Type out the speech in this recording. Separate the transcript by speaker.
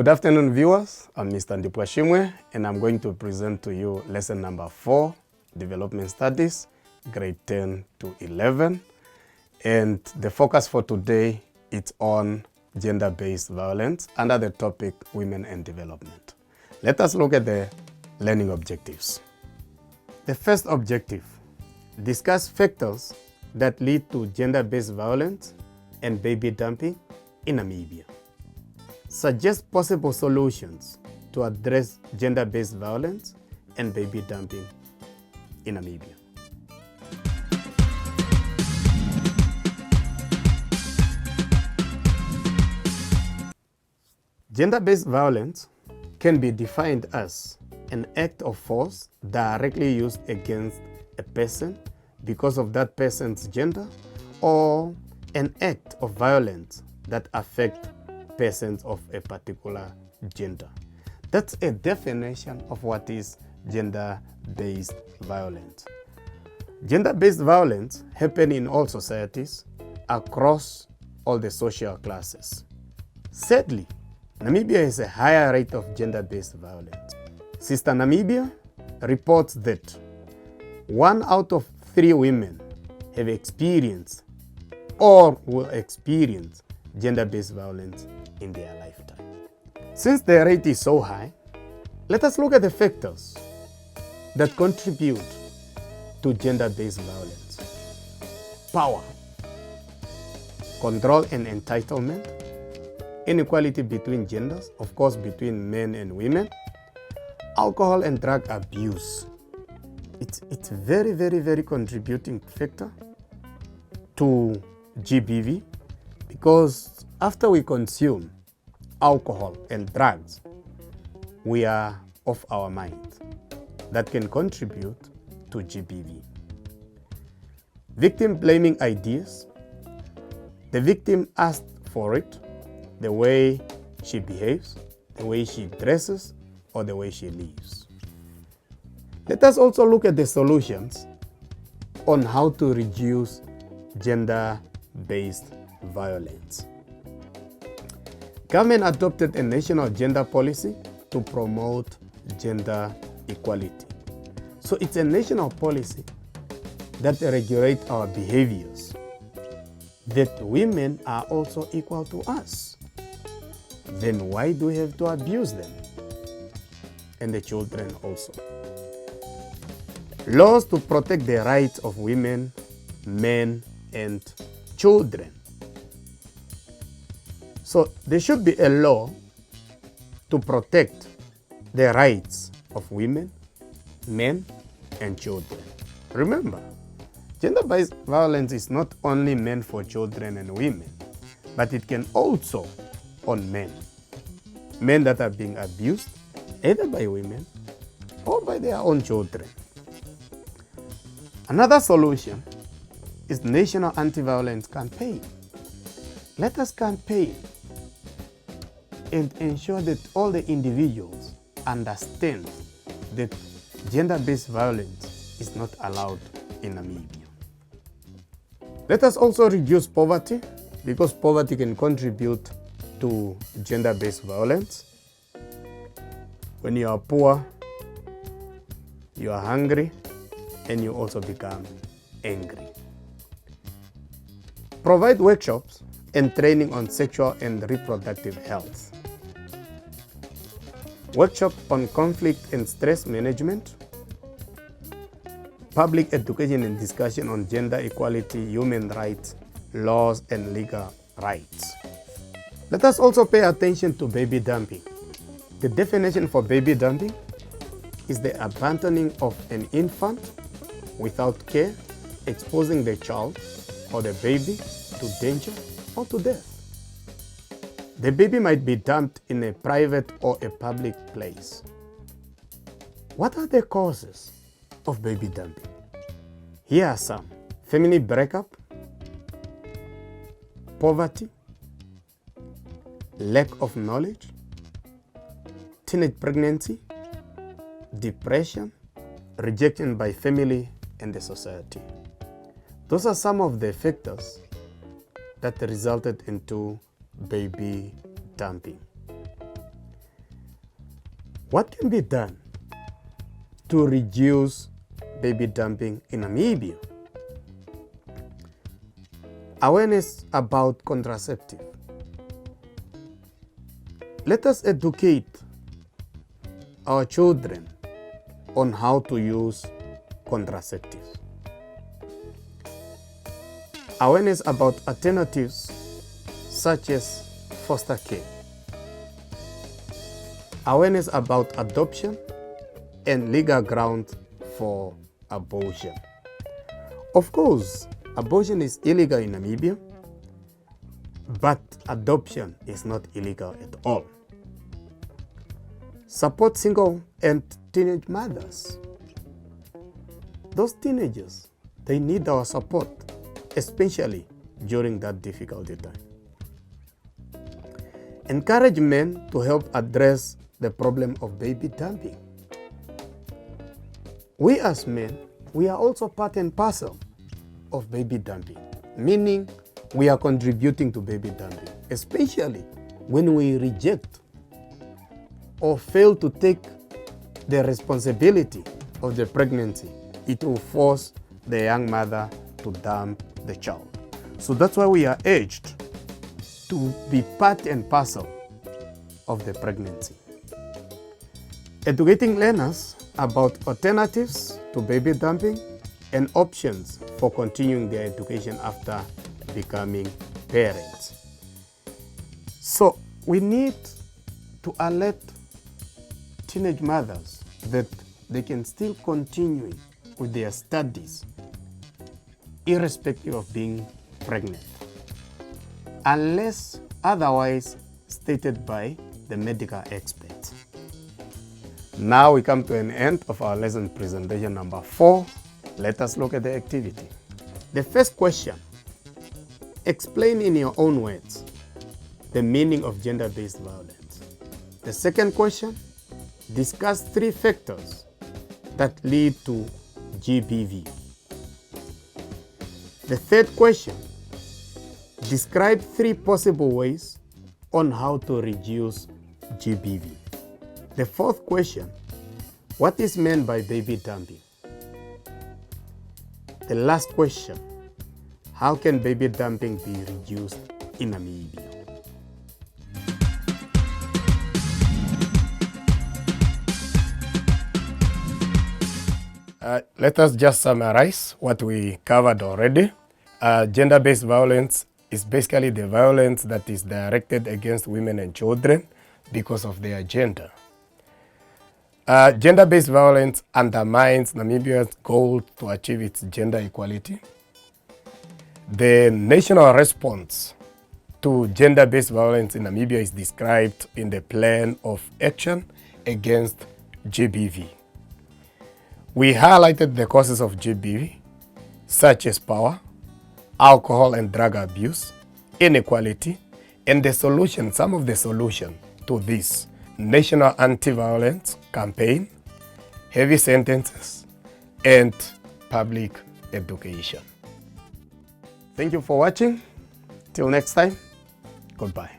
Speaker 1: Good afternoon, viewers. I'm Mr. Ndipwashimwe, and I'm going to present to you lesson number 4, Development Studies, grade 10 to 11. And the focus for today is on gender-based violence under the topic Women and Development. Let us look at the learning objectives. The first objective, discuss factors that lead to gender-based violence and baby dumping in Namibia. Suggest possible solutions to address gender-based violence and baby dumping in Namibia. Gender-based violence can be defined as an act of force directly used against a person because of that person's gender, or an act of violence that affects persons of a particular gender. That's a definition of what is gender-based violence. Gender-based violence happens in all societies across all the social classes. Sadly, Namibia has a higher rate of gender-based violence. Sister Namibia reports that 1 out of 3 women have experienced or will experience gender-based violence in their lifetime. Since the rate is so high, let us look at the factors that contribute to gender-based violence. Power, control and entitlement, inequality between genders, of course between men and women, alcohol and drug abuse. It's a very contributing factor to GBV, because after we consume alcohol and drugs, we are off our mind. That can contribute to GBV. Victim blaming ideas. The victim asked for it, the way she behaves, the way she dresses, or the way she lives. Let us also look at the solutions on how to reduce gender-based violence. Government adopted a national gender policy to promote gender equality. So it's a national policy that regulates our behaviors, that women are also equal to us. Then why do we have to abuse them? And the children also. Laws to protect the rights of women, men, and children. So there should be a law to protect the rights of women, men, and children. Remember, gender-based violence is not only meant for children and women, but it can also on men. Men that are being abused either by women or by their own children. Another solution is National Anti-Violence Campaign. Let us campaign and ensure that all the individuals understand that gender-based violence is not allowed in Namibia. Let us also reduce poverty, because poverty can contribute to gender-based violence. When you are poor, you are hungry, and you also become angry. Provide workshops and training on sexual and reproductive health. Workshop on conflict and stress management. Public education and discussion on gender equality, human rights, laws, and legal rights. Let us also pay attention to baby dumping. The definition for baby dumping is the abandoning of an infant without care, exposing the child or the baby to danger or to death. The baby might be dumped in a private or a public place. What are the causes of baby dumping? Here are some: family breakup, poverty, lack of knowledge, teenage pregnancy, depression, rejection by family and the society. Those are some of the factors that resulted into baby dumping. What can be done to reduce baby dumping in Namibia? Awareness about contraceptive. Let us educate our children on how to use contraceptives. Awareness about alternatives such as foster care. Awareness about adoption and legal grounds for abortion. Of course, abortion is illegal in Namibia, but adoption is not illegal at all. Support single and teenage mothers. Those teenagers, they need our support, especially during that difficult time. Encourage men to help address the problem of baby dumping. We as men, we are also part and parcel of baby dumping, meaning we are contributing to baby dumping, especially when we reject or fail to take the responsibility of the pregnancy. It will force the young mother to dump the child. So that's why we are urged to be part and parcel of the pregnancy. Educating learners about alternatives to baby dumping and options for continuing their education after becoming parents. So we need to alert teenage mothers that they can still continue with their studies irrespective of being pregnant, unless otherwise stated by the medical experts. Now we come to an end of our lesson presentation number 4. Let us look at the activity. The first question: explain in your own words the meaning of gender-based violence. The second question: discuss 3 factors that lead to GBV. The third question: describe 3 possible ways on how to reduce GBV. The fourth question: what is meant by baby dumping? The last question: how can baby dumping be reduced in Namibia? Let us just summarize what we covered already. Gender-based violence is basically the violence that is directed against women and children because of their gender. Gender-based violence undermines Namibia's goal to achieve its gender equality. The national response to gender-based violence in Namibia is described in the Plan of Action Against GBV. We highlighted the causes of GBV, such as power, alcohol and drug abuse, inequality, and the solution, some of the solution to this: national anti-violence campaign, heavy sentences, and public education. Thank you for watching. Till next time, goodbye.